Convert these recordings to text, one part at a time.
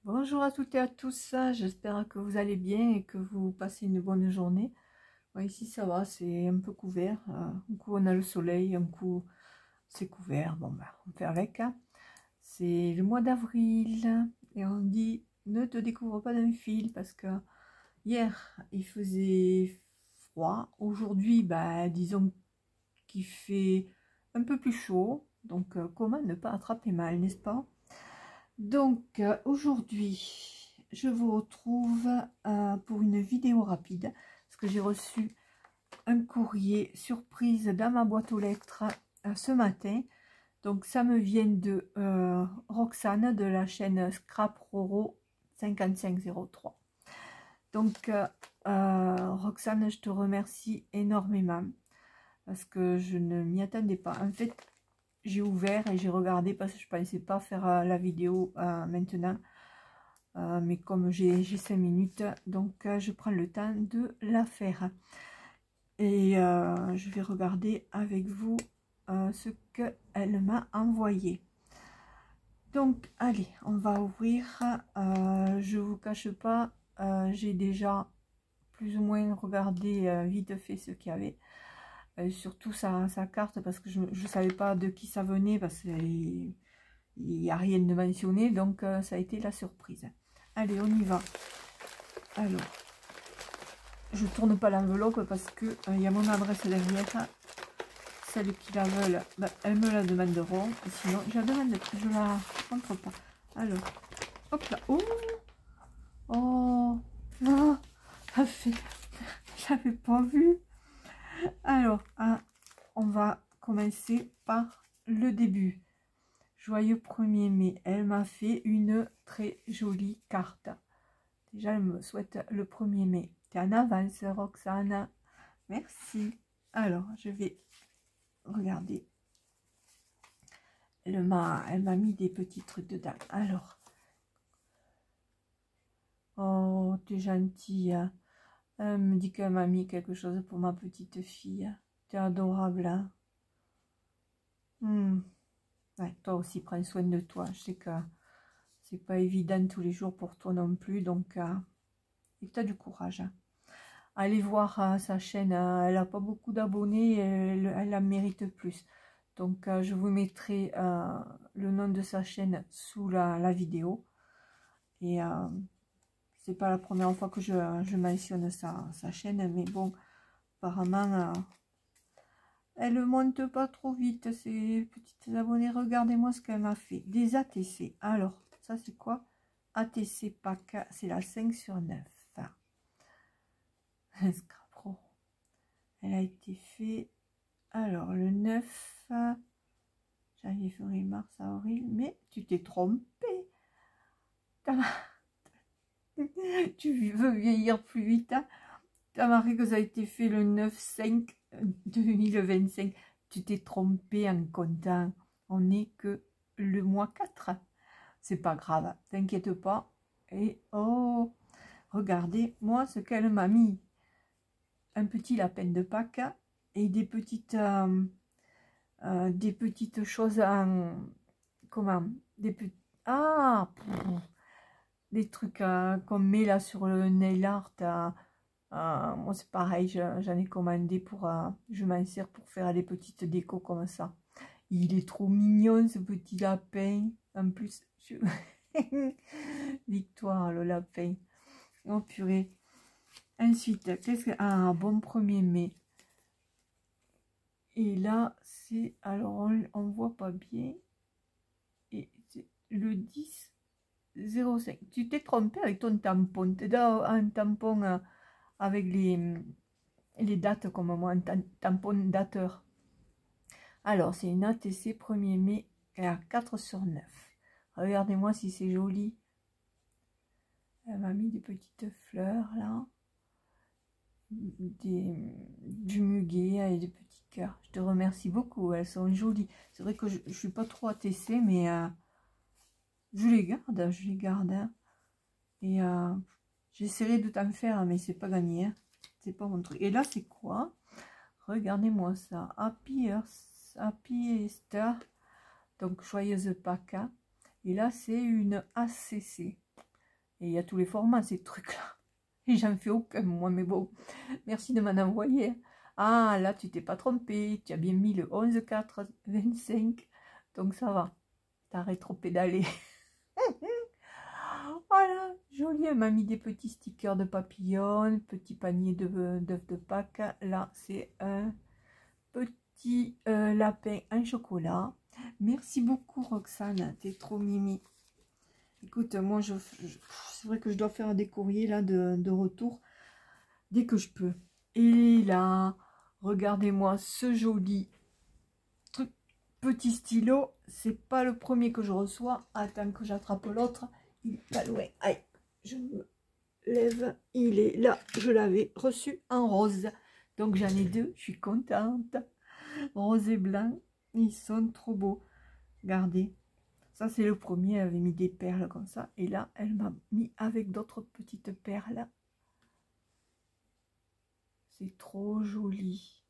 Bonjour à toutes et à tous, j'espère que vous allez bien et que vous passez une bonne journée. Bon, ici ça va, c'est un peu couvert, un coup on a le soleil, un coup c'est couvert, bon ben on fait avec. C'est le mois d'avril et on dit ne te découvre pas d'un fil parce que hier il faisait froid, aujourd'hui disons qu'il fait un peu plus chaud, donc comment ne pas attraper mal, n'est-ce pas? Donc aujourd'hui, je vous retrouve pour une vidéo rapide parce que j'ai reçu un courrier surprise dans ma boîte aux lettres ce matin. Donc ça me vient de Roxane de la chaîne Scrap Roro 5503. Donc Roxane, je te remercie énormément parce que je ne m'y attendais pas. En fait, j'ai ouvert et j'ai regardé parce que je ne pensais pas faire la vidéo maintenant. Mais comme j'ai 5 minutes, donc je prends le temps de la faire. Et je vais regarder avec vous ce qu'elle m'a envoyé. Donc, allez, on va ouvrir. Je vous cache pas, j'ai déjà plus ou moins regardé vite fait ce qu'il y avait. Surtout sa carte parce que je ne savais pas de qui ça venait parce qu'il n'y a rien de mentionné, donc ça a été la surprise. Allez, on y va. Alors, je tourne pas l'enveloppe parce que il y a mon adresse derrière. Celles qui la veulent, elles me la demanderont. Sinon, je la demande, je la rentre pas. Alors, hop là. Oh, oh, non, j'avais pas vu. Alors, on va commencer par le début. Joyeux 1er mai. Elle m'a fait une très jolie carte. Déjà, elle me souhaite le 1er mai. T'es en avance, Roxane. Merci. Alors, je vais regarder. Elle m'a mis des petits trucs dedans. Alors. Oh, t'es gentille. Elle me dit qu'elle m'a mis quelque chose pour ma petite fille. T'es adorable, hein. Ouais, toi aussi, prends soin de toi. Je sais que c'est pas évident tous les jours pour toi non plus. Donc, et tu as du courage. Allez voir sa chaîne. Elle n'a pas beaucoup d'abonnés. Elle en mérite plus. Donc, je vous mettrai le nom de sa chaîne sous la vidéo. Et c'est pas la première fois que je mentionne sa chaîne. Mais bon, apparemment, elle monte pas trop vite, ces petites abonnées. Regardez-moi ce qu'elle m'a fait. Des ATC. Alors, ça c'est quoi? ATC pack, c'est la 5 sur 9. Scrap Pro. Elle a été fait, alors, le 9 janvier, février, mars, avril. Mais tu t'es trompé. Tu veux vieillir plus vite, hein? T'as marqué que ça a été fait le 9-5 2025. Tu t'es trompé en comptant. On n'est que le mois 4. C'est pas grave, t'inquiète pas. Et oh, regardez, moi, ce qu'elle m'a mis. Un petit lapin de Pâques et des petites choses en... Comment? Des trucs qu'on met là sur le nail art. Moi, c'est pareil, j'en ai commandé pour... je m'en sers pour faire des petites décos comme ça. Il est trop mignon, ce petit lapin. En plus, Victoire, le lapin. Oh, purée. Ensuite, qu'est-ce que... Ah, bon 1er mai. Et là, c'est... Alors, on voit pas bien. Et c'est le 10-05. Tu t'es trompé avec ton tampon. Tu as un tampon avec les dates comme moi, un tampon dateur. Alors, c'est une ATC 1er mai à 4 sur 9. Regardez-moi si c'est joli. Elle m'a mis des petites fleurs là. Du muguet et des petits cœurs. Je te remercie beaucoup, elles sont jolies. C'est vrai que je ne suis pas trop ATC, mais je les garde, hein. Et j'essaierai de t'en faire, mais c'est pas gagné, hein. C'est pas mon truc. Et là, c'est quoi? Regardez-moi ça. Happy Easter. Donc, joyeuse Pâques. Et là, c'est une ACC. Et il y a tous les formats, ces trucs-là. Et j'en fais aucun, moi, mais bon. Merci de m'en envoyer. Ah, là, tu t'es pas trompé. Tu as bien mis le 11,4,25. Donc, ça va. T'as rétro-pédalé. Voilà, joli. Elle m'a mis des petits stickers de papillons, petit panier d'œufs de Pâques. Là, c'est un petit lapin en chocolat. Merci beaucoup, Roxane. T'es trop mimi. Écoute, moi, c'est vrai que je dois faire des courriers là de retour dès que je peux. Et là, regardez-moi ce joli truc, petit stylo. C'est pas le premier que je reçois. Attends que j'attrape l'autre. Il est pas loin. Aïe, je me lève. Il est là. Je l'avais reçu en rose. Donc j'en ai deux. Je suis contente. Rose et blanc. Ils sont trop beaux. Regardez. Ça, c'est le premier. Elle avait mis des perles comme ça. Et là, elle m'a mis avec d'autres petites perles. C'est trop joli.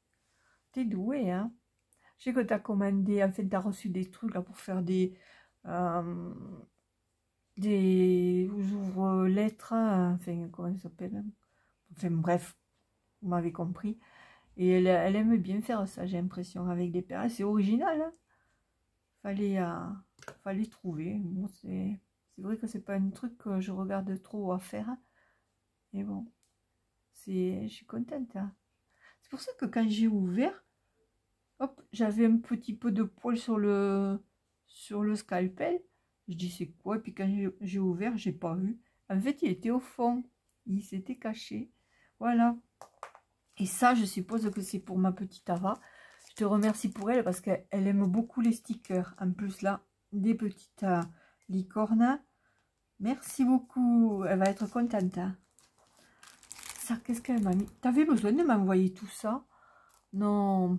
T'es doué, hein? Je sais que tu as commandé, en fait, tu as reçu des trucs là pour faire des ouvre-lettres, enfin, comment ça s'appelle? Enfin, bref, vous m'avez compris. Et elle aime bien faire ça, j'ai l'impression, avec des perles. C'est original, hein? Fallait trouver. Bon, c'est vrai que c'est pas un truc que je regarde trop à faire. Mais bon, je suis contente, hein. C'est pour ça que quand j'ai ouvert, hop, j'avais un petit peu de poil sur le scalpel. Je dis c'est quoi? Et puis quand j'ai ouvert, j'ai pas vu. En fait, il était au fond. Il s'était caché. Voilà. Et ça, je suppose que c'est pour ma petite Ava. Je te remercie pour elle parce qu'elle aime beaucoup les stickers. En plus, là, des petites licornes. Merci beaucoup. Elle va être contente, hein. Ça, qu'est-ce qu'elle m'a mis? T'avais besoin de m'envoyer tout ça? Non.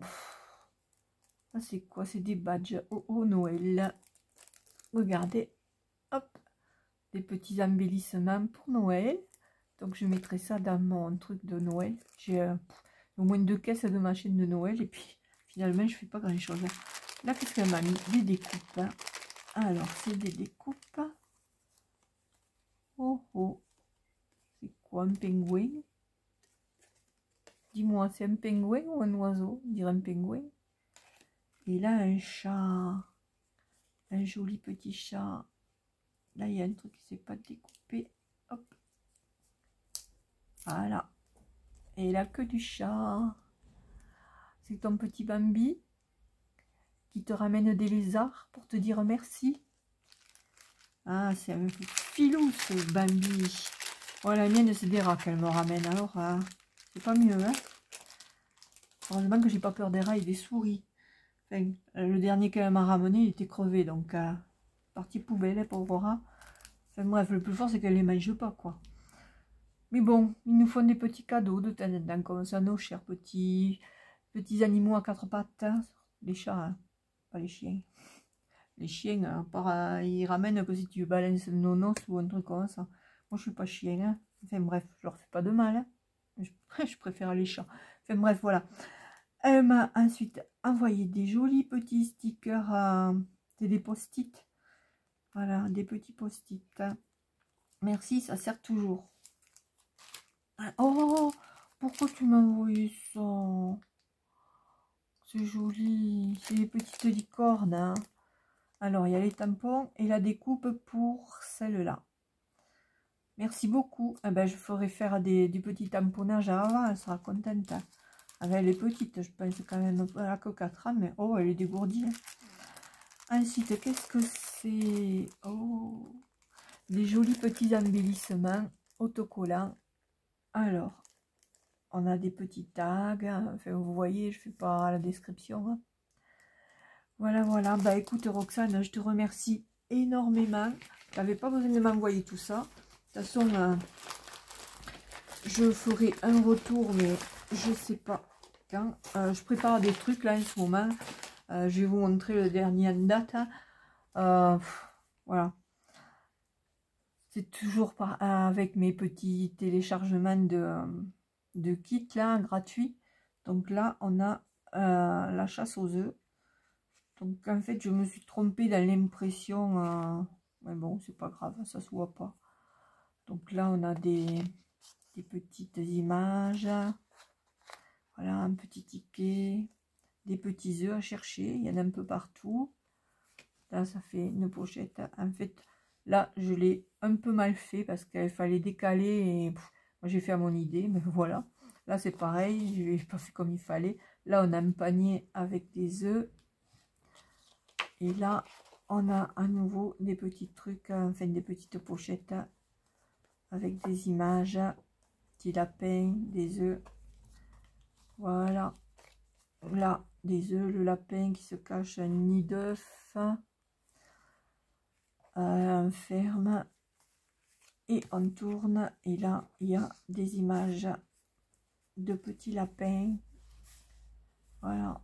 Ça, c'est quoi? C'est des badges au Noël. Regardez. Hop. Des petits embellissements pour Noël. Donc, je mettrai ça dans mon truc de Noël. J'ai au moins 2 caisses de ma chaîne de Noël. Et puis, finalement, je fais pas grand-chose. Là, qu'est-ce qu'elle m'a mis? Des découpes. Alors, c'est des découpes. Oh, oh. C'est quoi, un pingouin? Dis-moi, c'est un pingouin ou un oiseau? On dirait un pingouin. Et là, un chat. Un joli petit chat. Là, il y a un truc qui ne s'est pas découpé. Hop. Voilà. Et là, que du chat. C'est ton petit Bambi qui te ramène des lézards pour te dire merci. Ah, c'est un peu filou, ce Bambi. Oh, la mienne, c'est des rats qu'elle me ramène. Alors, c'est pas mieux, hein. Heureusement que j'ai pas peur des rats et des souris. Enfin, le dernier qu'elle m'a ramené, il était crevé. Donc, partie poubelle, pauvre rat. Enfin, bref, le plus fort, c'est qu'elle les mange pas, quoi. Mais bon, ils nous font des petits cadeaux de temps en temps, comme ça, nos chers petits animaux à 4 pattes. Hein. Les chats, hein, pas les chiens. Les chiens, à part, ils ramènent que si tu balances le nonos ou un truc comme ça. Moi, je suis pas chien. Hein. Enfin, bref, je leur fais pas de mal. Hein. Je préfère les chats. Enfin, bref, voilà. Elle m'a ensuite envoyé des jolis petits stickers. C'est des post-it. Voilà, des petits post-it. Merci, ça sert toujours. Oh, pourquoi tu m'as envoyé ça? C'est joli. C'est les petites licornes. Hein. Alors, il y a les tampons et la découpe pour celle-là. Merci beaucoup. Eh ben, je ferai faire du petit tamponnage à Ava. Elle sera contente. Avec les petites, je pense quand même. Elle n'a que 4 ans, mais oh, elle est dégourdie. Hein. Ensuite, qu'est-ce que c'est? Oh, des jolis petits embellissements autocollants. Alors, on a des petits tags. Enfin, vous voyez, je ne fais pas la description. Hein. Voilà, voilà. Bah écoute, Roxane, je te remercie énormément. Tu n'avais pas besoin de m'envoyer tout ça. De toute façon, je ferai un retour, mais je ne sais pas quand. Je prépare des trucs là en ce moment. Je vais vous montrer le dernier en date. Hein. Voilà. C'est toujours avec mes petits téléchargements de kits là, gratuits. Donc là, on a la chasse aux œufs. Donc en fait, je me suis trompée dans l'impression. Mais bon, c'est pas grave, ça se voit pas. Donc là, on a des petites images. Voilà, un petit ticket, des petits œufs à chercher. Il y en a un peu partout. Là, ça fait une pochette. En fait, là, je l'ai un peu mal fait parce qu'il fallait décaler. Et moi, j'ai fait à mon idée, mais voilà. Là, c'est pareil. Je n'ai pas fait comme il fallait. Là, on a un panier avec des œufs. Et là, on a à nouveau des petits trucs, enfin des petites pochettes avec des images, petits lapins, des œufs. Voilà. Là, des œufs, le lapin qui se cache un nid d'œuf. On ferme et on tourne. Et là, il y a des images de petits lapins. Voilà.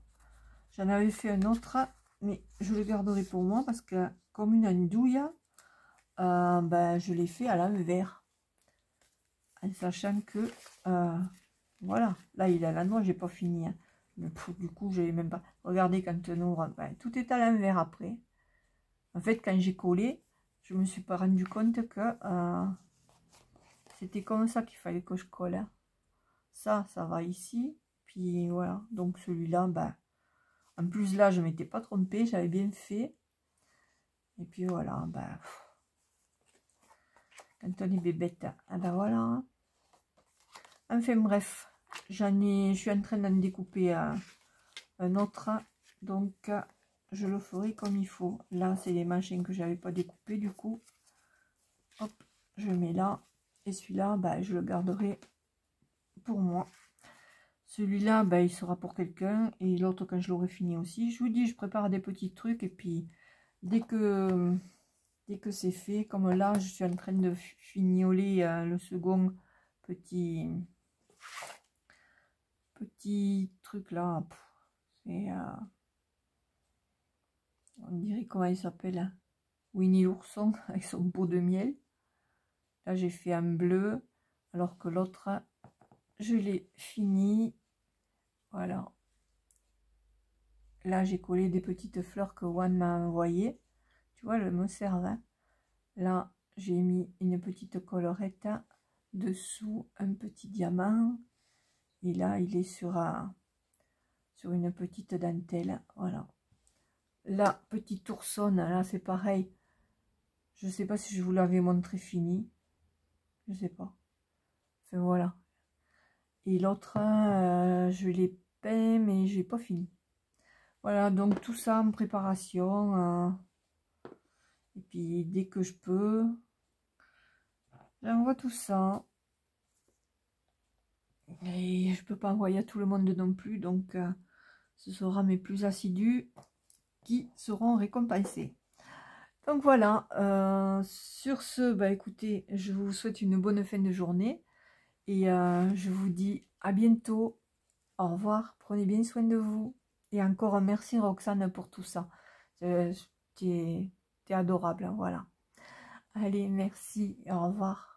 J'en avais fait un autre, mais je le garderai pour moi parce que comme une andouille, ben, je l'ai fait à l'envers. En sachant que, voilà, là il est à l'endroit, j'ai pas fini. Hein. Mais du coup, j'ai même pas. Regardez quand on ouvre, ben, tout est à l'envers après. En fait, quand j'ai collé, je me suis pas rendu compte que c'était comme ça qu'il fallait que je colle. Hein. Ça va ici. Puis voilà, donc celui-là, ben, en plus là, je m'étais pas trompée, j'avais bien fait. Et puis voilà, ben, quand on est bébête, ah ben voilà. Hein. Enfin bref, je suis en train d'en découper un autre, donc je le ferai comme il faut. Là, c'est les machines que j'avais pas découpé du coup. Hop, je mets là. Et celui-là, bah, je le garderai pour moi. Celui-là, bah, il sera pour quelqu'un. Et l'autre, quand je l'aurai fini aussi. Je vous dis, je prépare des petits trucs. Et puis, dès que c'est fait, comme là, je suis en train de fignoler le second petit truc là. C'est... on dirait comment il s'appelle, hein. Winnie l'ourson avec son pot de miel. Là, j'ai fait un bleu, alors que l'autre, je l'ai fini. Voilà. Là, j'ai collé des petites fleurs que Juan m'a envoyées. Tu vois, elles me servent. Hein. Là, j'ai mis une petite collerette. Dessous, un petit diamant. Et là, il est sur une petite dentelle. Voilà. La petite oursonne, là, c'est pareil. Je sais pas si je vous l'avais montré fini. Je sais pas. Enfin, voilà. Et l'autre, je l'ai peint, mais j'ai pas fini. Voilà, donc tout ça en préparation. Et puis, dès que je peux, j'envoie tout ça. Et je peux pas envoyer à tout le monde non plus. Donc, ce sera mes plus assidus qui seront récompensés. Donc voilà, sur ce, bah écoutez, je vous souhaite une bonne fin de journée. Et je vous dis à bientôt. Au revoir, prenez bien soin de vous. Et encore un merci Roxane pour tout ça. T'es adorable, hein, voilà. Allez, merci, au revoir.